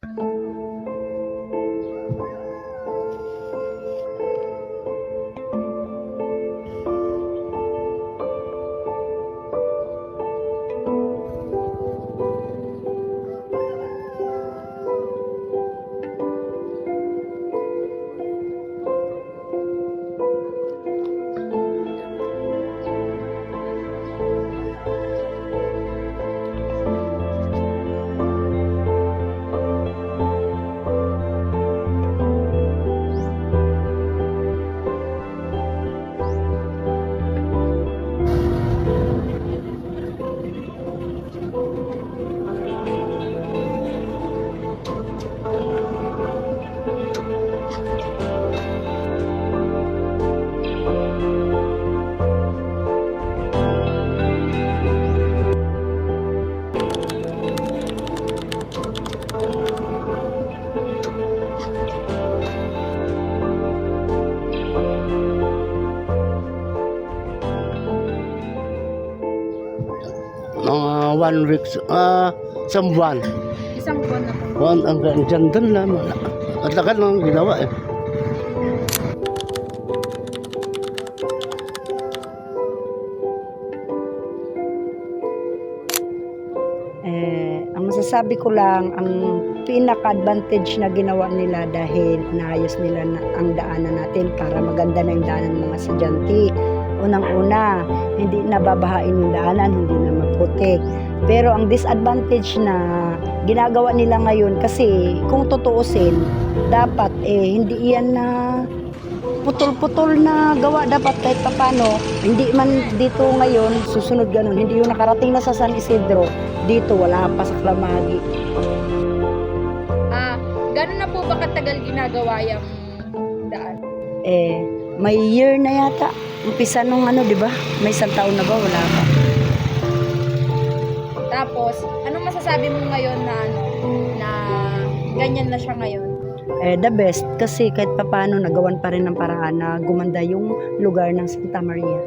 Mga 1 week, isang buwan. Isang buwan na po. Buwan, hanggang dyan doon lang. At tagal nang ginawa eh. Ang masasabi ko lang, ang pinaka-advantage na ginawa nila dahil naayos nila ang daanan natin para maganda na yung daanan ng mga estudyante. Unang-una, hindi na babahain yung daanan, hindi na maputik. Pero ang disadvantage na ginagawa nila ngayon, kasi kung tutuusin, dapat hindi yan na putol-putol na gawa dapat kahit papano. Hindi man dito ngayon, susunod ganun. Hindi yung nakarating na sa San Isidro, dito wala pa sa Clamagi. Gano'n na po ba katagal ginagawa yung daan? May year na yata. Umpisa nung di ba? May isang taon na ba? Wala pa. Tapos, anong masasabi mo ngayon na ganyan na siya ngayon? The best kasi kahit papano nagawan pa rin ng paraan na gumanda yung lugar ng Santa Maria.